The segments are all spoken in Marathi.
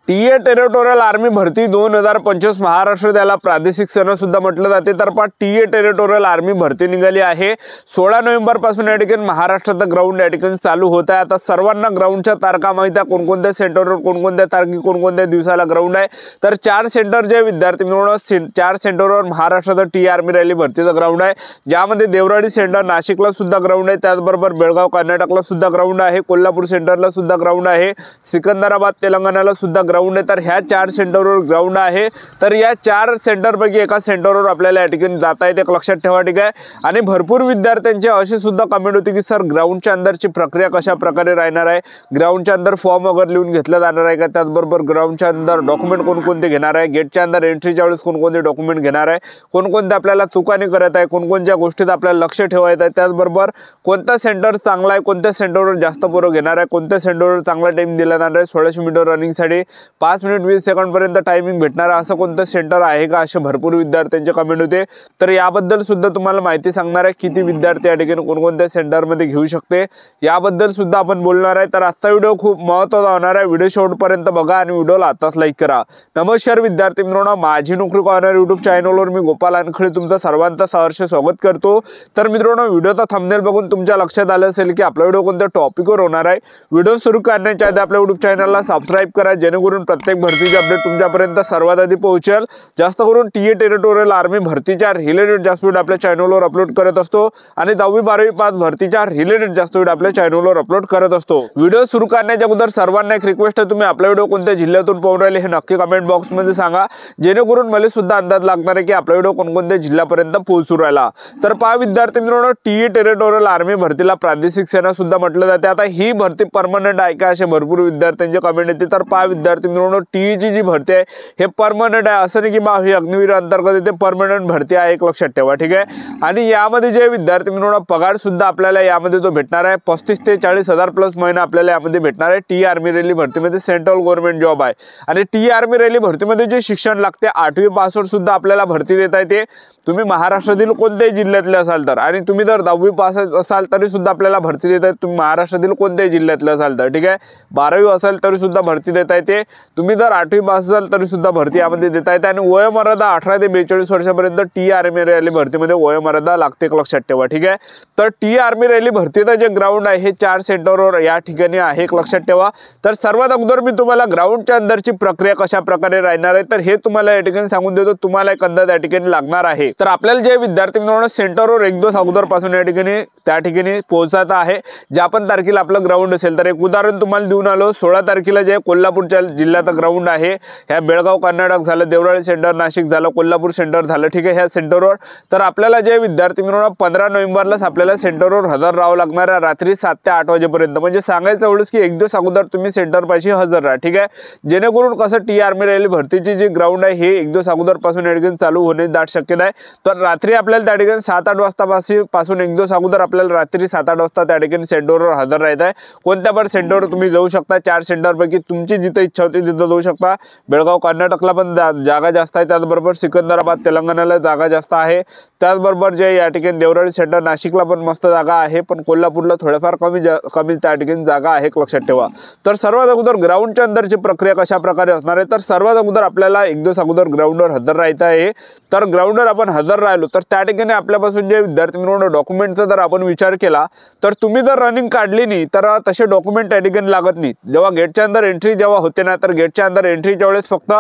टीए टेरिटोरियल आर्मी भरती 2025 महाराष्ट्र त्याला प्रादेशिक सण सुद्धा म्हटलं जाते। तर टीए टेरिटोरियल आर्मी भरती निघाली आहे। 16 नोव्हेंबर पासून या ठिकाणी महाराष्ट्रात ग्राउंड या ठिकाणी चालू होत आहे। आता सर्वांना ग्राउंडच्या तारखा माहिती आहे, कोणकोणत्या सेंटरवर कोणकोणत्या तारखे कोणकोणत्या दिवसाला ग्राउंड आहे। तर 4 सेंटर जे विद्यार्थी मिळून 4 सेंटरवर महाराष्ट्रात टी आर्मी रॅली भरतीचा ग्राउंड आहे, ज्यामध्ये देवराडी सेंटर नाशिकला सुद्धा ग्राउंड आहे, त्याचबरोबर बेळगाव कर्नाटकला सुद्धा ग्राउंड आहे, कोल्हापूर सेंटरला सुद्धा ग्राउंड आहे, सिकंदराबाद तेलंगणाला सुद्धा ग्राउंड आहे। तर ह्या 4 सेंटरवर ग्राउंड आहे। तर या 4 सेंटरपैकी एका सेंटरवर आपल्याला या ठिकाणी जाता येते, एक लक्षात ठेवा, ठीक आहे। आणि भरपूर विद्यार्थ्यांची अशी सुद्धा कमेंट होती की सर ग्राउंडच्या अंदरची प्रक्रिया कशा प्रकारे राहणार आहे, ग्राउंडच्या अंदर फॉर्म वगैरे लिहून घेतला जाणार आहे का, त्याचबरोबर ग्राउंडच्या अंदर डॉक्युमेंट कोणकोणते घेणार आहे, गेटच्या अंदर एंट्रीच्या वेळेस कोणकोणते डॉक्युमेंट घेणार आहे, कोणकोणते आपल्याला चुकाने करत आहे, कोणकोणत्या गोष्टीत आपल्याला लक्ष ठेवायचं आहे, त्याचबरोबर कोणता सेंटर चांगला आहे, कोणत्या सेंटरवर जास्त पोरं घेणार आहे, कोणत्या सेंटरवर चांगला टाइम दिला जाणार आहे, 1600 मीटर रनिंगसाठी 5 मिनिट 20 सेकंड पर्यंत टायमिंग भेटणार आहे, असं कोणतं सेंटर आहे का, असे भरपूर विद्यार्थ्यांचे कमेंट होते। तर याबद्दल सुद्धा तुम्हाला माहिती सांगणार आहे, किती विद्यार्थी या ठिकाणी कोणकोणत्या सेंटरमध्ये घेऊ शकते याबद्दल सुद्धा आपण बोलणार आहे। तर आजचा व्हिडिओ खूप महत्त्वाचा होणार आहे, व्हिडिओ शेवटपर्यंत बघा आणि व्हिडिओला आताच लाईक करा। नमस्कार विद्यार्थी मित्रांनो, माझी नोकरी कॉर्नर यूट्यूब चॅनलवर मी गोपाल अनखळे तुमचं सर्वांचं सहर्ष स्वागत करतो। तर मित्रांनो, व्हिडिओचा थंबनेल बघून तुमच्या लक्षात आलं असेल की आपला व्हिडिओ कोणत्या टॉपिकवर होणार आहे। व्हिडिओ सुरू करण्याच्या आधी आपल्या यूट्यूब चॅनलला सबस्क्राइब करा, जेणेकरून प्रत्येक भरतीचे अपडेट तुमच्यापर्यंत सर्वात आधी पोहोचेल। जास्त करून टीए टेरिटोरियल आर्मी भरतीच्या रिलेटेड जास्त व्हिडिओ आपल्या चॅनलवर अपलोड करत असतो आणि 10वी 12वी पास भरतीच्या रिलेटेड जास्त व्हिडिओ आपल्या चॅनलवर अपलोड करत असतो। व्हिडिओ सुरू करण्याच्या अगोदर सर्वांना एक रिक्वेस्ट आहे, तुम्ही आपला व्हिडिओ कोणत्या जिल्ह्यातून पाहून राहिले हे नक्की कमेंट बॉक्समध्ये सांगा, जेणेकरून मला सुद्धा अंदाज लागणार आहे की आपला व्हिडिओ कोणकोणत्या जिल्ह्यापर्यंत पोहोचू राहिला। तर पहा विद्यार्थी मित्रांनो, टीए टेरिटोरियल आर्मी भरतीला प्रादेशिक सेना सुद्धा म्हटलं जाते। आता ही भरती परमनंट आहे का, असे भरपूर विद्यार्थ्यांचे कमेंट येते। तर पहा विद्यार्थी मित्रांनो, टीईची जी भरती आहे हे परमनंट आहे, असं नाही की बा ही अग्निवीर अंतर्गत येते, परमनंट भरती आहे, एक लक्षात ठेवा, ठीक आहे। आणि यामध्ये जे विद्यार्थी मित्रांनो पगार सुद्धा आपल्याला यामध्ये तो भेटणार आहे, 35 ते 40 हजार प्लस महिना आपल्याला यामध्ये भेटणार आहे। टी आर्मी रॅली भरतीमध्ये सेंट्रल गव्हर्नमेंट जॉब आहे आणि टी आर्मी रॅली भरतीमध्ये जे शिक्षण लागते 8वी पासवर सुद्धा आपल्याला भरती देता येते। तुम्ही महाराष्ट्रातील कोणत्याही जिल्ह्यातले असाल तर, आणि तुम्ही जर 10वी पास असाल तरी सुद्धा आपल्याला भरती देता येते, तुम्ही महाराष्ट्रातील कोणत्याही जिल्ह्यातले असाल तर, ठीक आहे। 12वी असेल तरी सुद्धा भरती देता येते, तुम्ही जर 8वी पास असाल तरी सुद्धा भरती यामध्ये देता येते। आणि वयोमर्यादा 18 ते 42 वर्षापर्यंत टी आर्मी रॅली भरतीमध्ये वयोमर्यादा लागते, एक लक्षात ठेवा, ठीक आहे। तर टी आर्मी रॅली भरतीचं जे ग्राउंड आहे हे 4 सेंटरवर या ठिकाणी आहे, एक लक्षात ठेवा। तर सर्वात अगोदर मी तुम्हाला ग्राउंडच्या अंदरची प्रक्रिया कशा प्रकारे राहणार आहे तर हे तुम्हाला या ठिकाणी सांगून देतो, तुम्हाला एक अंदाज या ठिकाणी लागणार आहे। तर आपल्याला जे विद्यार्थी मित्रांनो सेंटरवर 1 दिवस अगोदर पासून या ठिकाणी त्या ठिकाणी पोहोचायचं आहे, ज्या पण तारखेला आपलं ग्राउंड असेल। तर एक उदाहरण तुम्हाला देऊन आलो, 16 तारखेला जे कोल्हापूरच्या जिल्ह्यात ग्राउंड आहे, ह्या बेळगाव कर्नाटक झालं, देवराळी सेंटर नाशिक झालं, कोल्हापूर सेंटर झालं, ठीक आहे। ह्या सेंटरवर तर आपल्याला जे विद्यार्थी मित्रांनो 15 नोव्हेंबरलाच आपल्याला सेंटरवर हजर राहावं लागणार आहे, रात्री 7 ते 8 वाजेपर्यंत। म्हणजे सांगायचं एवढंच की 1 दिवस अगोदर तुम्ही सेंटर पाशी हजर राहा, ठीक आहे। जेणेकरून कसं टी आर्मी रॅली भरतीची जी ग्राउंड आहे हे 1 दिवस अगोदर पासून या ठिकाणी चालू होण्याची दाट शक्यता आहे। तर रात्री आपल्याला त्या ठिकाणी 7-8 वाजतापासून 1 दिवस अगोदर आपल्याला रात्री 7-8 वाजता त्या ठिकाणी सेंटरवर हजर राहायचं आहे। कोणत्या पण सेंटरवर तुम्ही जाऊ शकता, 4 सेंटरपैकी तुमची जिथे इच्छा होती तिथं जाऊ शकता। बेळगाव कर्नाटकला पण जागा जास्त आहे, त्याचबरोबर सिकंदराबाद तेलंगणाला जागा जास्त आहे, त्याचबरोबर जे या ठिकाणी देवराळी सेंटर नाशिकला पण मस्त जागा आहे, पण कोल्हापूरला थोड्याफार कमी त्या ठिकाणी जागा आहे, लक्षात ठेवा। तर सर्वात अगोदर ग्राउंडच्या अंदरची प्रक्रिया कशा प्रकारे असणार आहे तर सर्वात अगोदर आपल्याला 1 दिवस अगोदर ग्राउंडवर हजर राहायचं आहे। तर ग्राउंडवर आपण हजर राहिलो तर त्या ठिकाणी आपल्यापासून जे विद्यार्थी मित्रांनो डॉक्युमेंटचा जर आपण विचार केला तर तुम्ही जर रनिंग काढली नाही तर तसे डॉक्युमेंट त्या ठिकाणी लागत नाही। जेव्हा गेटच्या अंदर एंट्री जेव्हा होते ना, तर गेटच्या अंदर एंट्रीच्या वेळेस फक्त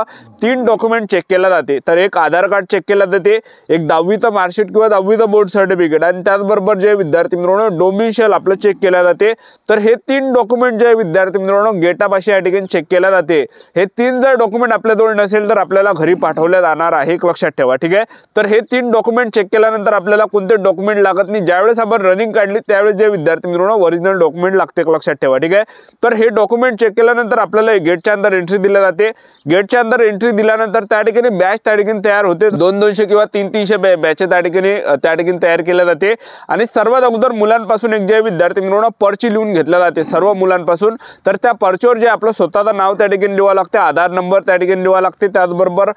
3 डॉक्युमेंट चेक केला जाते। तर एक आधार कार्ड चेक केला जाते, एक 10वीचं मार्कशीट किंवा 10वीचं बोर्ड सर्टिफिकेट, आणि त्याचबरोबर जे विद्यार्थी मित्रांनो डोमिशियल आपलं चेक केला जाते। तर हे 3 डॉक्युमेंट जे विद्यार्थी मित्रांनो गेटापाशी या ठिकाणी चेक केला जाते, हे 3 जर डॉक्युमेंट आपल्याजवळ नसेल तर आपल्याला घरी पाठवले जाणार आहे, एक लक्षात ठेवा, ठीक आहे। तर हे 3 डॉक्युमेंट चेक केल्यानंतर आपल्याला कोणते डॉक्युमेंट लागत नाही, ज्यावेळेस आपण रनिंग काढली त्यावेळेस जे विद्यार्थी मित्रांनो ओरिजिनल डॉक्युमेंट लागते, एक लक्षात ठेवा, ठीक आहे। तर हे डॉक्युमेंट चेक केल्यानंतर आपल्याला गेटच्या अंदर एंट्री दिली जाते। गेटच्या अंदर एंट्री दिल्यानंतर त्या ठिकाणी बॅच त्या ठिकाणी तयार होते, 200-200 किंवा 300-300 बॅच त्या ठिकाणी तयार केल्या जाते। आणि सर्वात अगोदर मुलांपासून एक जे विद्यार्थी मित्रांनो पर्ची लिहून घेतला जाते सर्व मुलांपासून। तर त्या पर्चीवर जे आपलं स्वतःचं नाव त्या ठिकाणी लिहावं लागते, आधार नंबर त्या ठिकाणी लिहावा लागते, त्याचबरोबर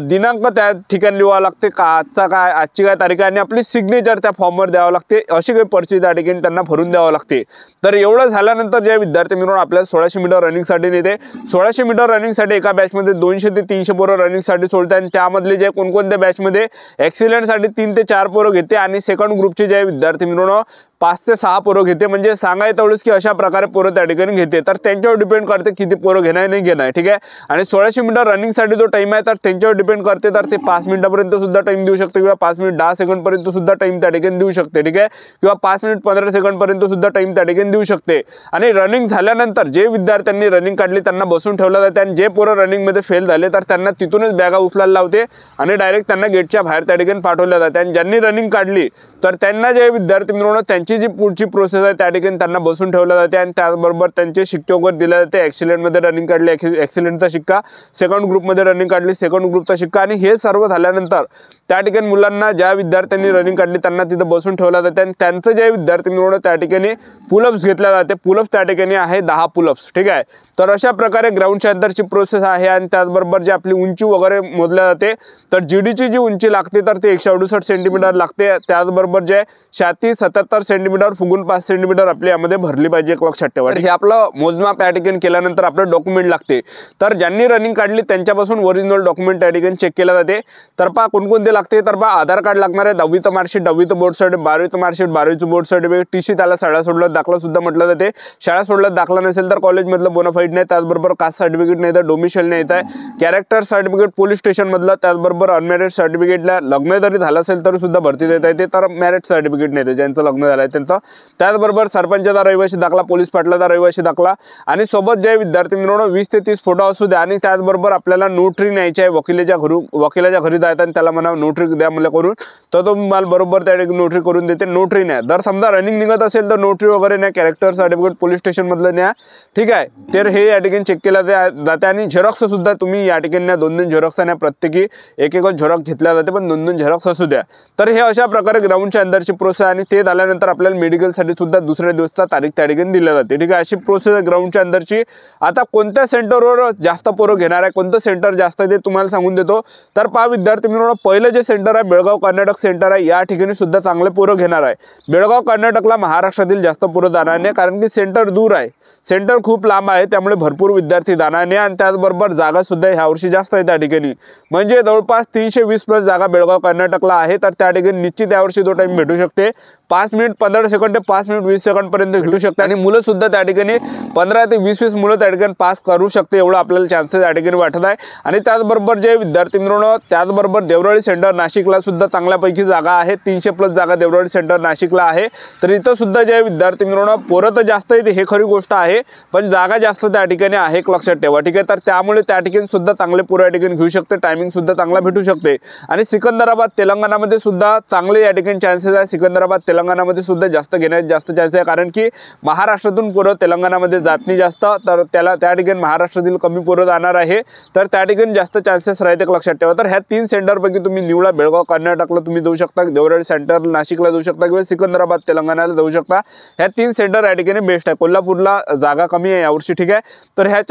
दिनांक त्या ठिकाणी लिहावा लागते, आजची काय तारीख आहे, आणि आपली सिग्नेचर त्या फॉर्मवर द्यावं लागते। अशी काही पर्ची त्या ठिकाणी त्यांना भरून द्यावं लागते। तर एवढं झाल्यानंतर जे विद्यार्थी मित्रांनो आपल्याला 1600 मीटर रनिंगसाठी नेते, 1600 1600 मीटर रनिंगसाठी एका बॅचमध्ये 200 ते 300 पोरं रनिंगसाठी सोडतात आणि त्यामधले जे कोणकोणत्या बॅचमध्ये एक्सिलेंटसाठी 3 ते 4 पोरं घेते आणि सेकंड ग्रुपचे जे विद्यार्थी मित्रांनो 5 ते 6 पोरं घेते। म्हणजे सांगायचं तेवढंच की अशा प्रकारे पोरं त्या ठिकाणी घेते। तर त्यांच्यावर डिपेंड करते किती पोरं घेणार नाही घेणार, ठीक आहे। आणि 1600 मीटर रनिंगसाठी जो टाइम आहे तर त्यांच्यावर डिपेंड करते, तर ते 5 मिनिटापर्यंत सुद्धा टाइम देऊ शकते किंवा 5 मिनिट 10 सेकंडपर्यंत सुद्धा टाइम त्या ठिकाणी देऊ शकते, ठीक आहे, किंवा 5 मिनिट 15 सेकंडपर्यंत सुद्धा टाइम त्या ठिकाणी देऊ शकते। आणि रनिंग झाल्यानंतर जे विद्यार्थ्यांनी रनिंग काढली त्यांना बसून ठेवलं जाते आणि जे पोरं रनिंगमध्ये फेल झाले तर त्यांना तिथूनच बॅगा उचलायला लावते आणि डायरेक्ट त्यांना गेटच्या बाहेर त्या ठिकाणी पाठवलं जाते। आणि ज्यांनी रनिंग काढली तर त्यांना जे विद्यार्थी मिळवणं त्यांची जी पुढची प्रोसेस आहे त्या ठिकाणी त्यांना बसून ठेवलं जाते आणि त्याचबरोबर त्यांचे शिक्के वगैरे दिले जाते। ॲक्सिलेंटमध्ये रनिंग काढली ॲक्सिलेंटचा शिक्का, सेकंड ग्रुपमध्ये रनिंग काढली सेकंड ग्रुपचा शिक्का, आणि हे सर्व झाल्यानंतर त्या ठिकाणी मुलांना ज्या विद्यार्थ्यांनी रनिंग काढली त्यांना तिथं बसून ठेवलं जाते आणि त्यांचं जे विद्यार्थी मिळवणं त्या ठिकाणी पुलअप्स घेतल्या जाते। पुलअप्स त्या ठिकाणी आहे 10 पुलअप्स, ठीक आहे। तर अशा प्रकारे ग्राउंडच्या अंदरची प्रोसेस आहे आणि त्याचबरोबर जी आपली उंची वगैरे मोजल्या जाते तर जीडीची जी उंची लागते तर ते 168 सेंटीमीटर लागते। त्याचबरोबर जे छाती 77 सेंटीमीटर फुगून 5 सेंटीमीटर आपल्या यामध्ये भरली पाहिजे, एक लक्षात ठेवा। हे आपलं मोजमाप या ठिकाणी केल्यानंतर आपलं डॉक्युमेंट लागते। तर ज्यांनी रनिंग काढली त्यांच्यापासून ओरिजिनल डॉक्युमेंट त्या ठिकाणी चेक केलं जाते। तर पहा कोणकोणते लागते, तर पहा आधार कार्ड लागणार आहे, 10वीचं मार्कशीट 10वीचं बोर्ड सर्टिफिकेट, 12वीचं मार्कशीट 12वीचं बोर्ड सर्टिफिकेट, टीसी त्याला शाळा सोडलं दाखला सुद्धा म्हटलं जाते। शाळा सोडलं दाखला नसेल तर कॉलेजमधलं बोनाफाईड नाही, त्याचबरोबर कास्ट सर्टिफिकेट नाही तर डोमिसाइल नाही आहे, कॅरेक्टर सर्टिफिकेट पोलीस स्टेशनमधलं, त्याचबरोबर अनमॅरिड सर्टिफिकेटला लग्न जरी झालं असेल तरी सुद्धा भरती देता येते। तर मॅरिड सर्टिफिकेट नाही ज्यांचं लग्न झालं आहे त्यांचं, त्याचबरोबर सरपंचाचा रहिवासी दाखला, पोलीस पाटलाचा रहिवासी दाखला, आणि सोबत जे विद्यार्थी मिळवणं 20 ते 30 फोटो असू द्या। आणि त्याचबरोबर आपल्याला नोटरी न्यायची आहे, वकिलाच्या घरी जायचं आणि त्याला म्हणा नोटरी द्या मला करून, तर तो मला बरोबर त्या ठिकाणी नोटरी करून देते। नोटरी न्या, जर समजा रनिंग निघत असेल तर नोटरी वगैरे न्या, कॅरेक्टर सर्टिफिकेट पोलीस स्टेशनमधलं न्या, ठीक आहे। तर हे या ठिकाणी चेक केलं जाते आणि झेरॉक्स सुद्धा तुम्ही या ठिकाणी न्या, 2-2 झेरॉक्स न्या, प्रत्येकी एक झेरॉक्स घेतल्या जाते पण 2-2 झेरॉक्स असू द्या। तर हे अशा प्रकारे ग्राउंडच्या अंदरची प्रोसेस आणि ते झाल्यानंतर आपल्याला मेडिकलसाठी सुद्धा दुसऱ्या दिवसाचा तारीख त्या ठिकाणी दिली जाते, ठीक आहे। अशी प्रोसेस आहे ग्राउंडच्या अंदरची। आता कोणत्या सेंटरवर जास्त पोरं घेणार आहे, कोणतं सेंटर जास्त आहे ते तुम्हाला सांगून देतो। तर पहा विद्यार्थी मित्रांनो, पहिलं जे सेंटर आहे बेळगाव कर्नाटक सेंटर आहे, या ठिकाणी सुद्धा चांगले पोरं घेणार आहे। बेळगाव कर्नाटकला महाराष्ट्रातील जास्त पोरं जाणार नाही, कारण की सेंटर दूर आहे, सेंटर खूप लांब आहे, त्यामुळे भरपूर विद्यार्थी जाणार नाही आणि त्याचबरोबर जागा सुद्धा ह्या वर्षी जास्त आहे त्या ठिकाणी, म्हणजे जवळपास 320+ जागा बेळगाव कर्नाटकला आहे। तर त्या ठिकाणी निश्चित यावर्षी तो टाइम भेटू शकते, 5 मिनिट 15 सेकंड ते 5 मिनिट 20 सेकंडपर्यंत भेटू शकते आणि मुलं सुद्धा त्या ठिकाणी 15 ते 20 मुलं त्या ठिकाणी पास करू शकते, एवढं आपल्याला चान्सेस या ठिकाणी वाटत आहे। आणि त्याचबरोबर जे विद्यार्थी मिळवणं, त्याचबरोबर देवराळी सेंटर नाशिकला सुद्धा चांगल्यापैकी जागा आहे, 300+ जागा देवराळी सेंटर नाशिकला आहे। तर इथं सुद्धा जे विद्यार्थी मिळवणं पोरं तर जास्त आहेत हे खरी गोष्ट आहे, पण जागा जास्त त्या ठिकाणी आहे, एक लक्षात ठेवा, ठीक आहे। तर त्यामुळे त्या ठिकाणी सुद्धा चांगले पोरं या ठिकाणी घेऊ शकते, टायमिंग सुद्धा चांगला भेटू शकते। आणि सिकंदराबाद तेलंगणामध्ये सुद्धा चांगले या ठिकाणी चान्सेस आहे, सिकंदराबाद तेलंगणामध्ये सुद्धा जास्त घेण्याचे जास्त चान्स आहे, कारण की महाराष्ट्रातून पोरं तेलंगणामध्ये जात नाही जास्त, तर त्या ठिकाणी महाराष्ट्रातील कमी पोरं जाणार आहे, तर त्या ठिकाणी जास्त चान्सेस राहते, एक लक्षात ठेवा। तर ह्या 3 सेंटरपैकी तुम्ही निवडा, बेळगाव कर्नाटकला तुम्ही जाऊ शकता, देवराळी सेंटर नाशिकला जाऊ शकता किंवा सिकंदराबाद तेलंगणाला जाऊ शकता। ह्या 3 सेंटर या ठिकाणी बेस्ट आहे, कोल्हापूरला जागा कमी आहे यावर्षी, ठीक आहे। तर ह्या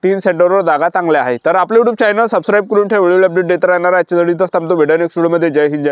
3 सेंटरवर जागा चांगल्या आहे। तर आपले YouTube चॅनल सबस्क्राईब करून ठेवा, व्हिडिओ अपडेट देत राहणार आहे। आजच्या व्हिडिओ इथंच थांबतो, भेटूया नेक्स्ट व्हिडिओमध्ये। जय हिंद जय